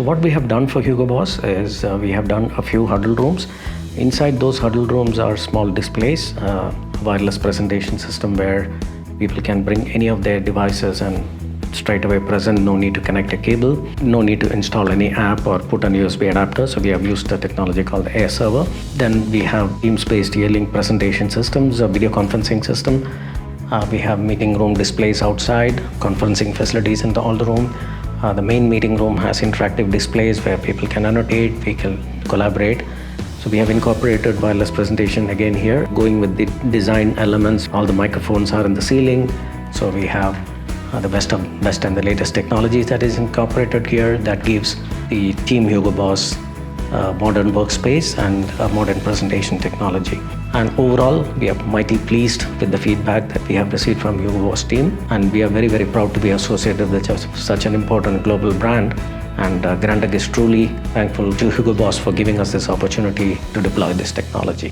what we have done for Hugo Boss is we have done a few huddle rooms. Inside those huddle rooms are small displays, wireless presentation system where people can bring any of their devices and straight away present, no need to connect a cable, no need to install any app or put an USB adapter. So we have used the technology called the Air Server. Then we have Teams-based Yearling presentation systems, a video conferencing system. We have meeting room displays outside, conferencing facilities in all the room. The main meeting room has interactive displays where people can annotate, we can collaborate. So we have incorporated wireless presentation again here, going with the design elements. All the microphones are in the ceiling. So we have the best and the latest technologies that is incorporated here that gives the team Hugo Boss modern workspace and modern presentation technology. And overall, we are mighty pleased with the feedback that we have received from Hugo Boss team, and we are very, very proud to be associated with such an important global brand. And Granteq is truly thankful to Hugo Boss for giving us this opportunity to deploy this technology.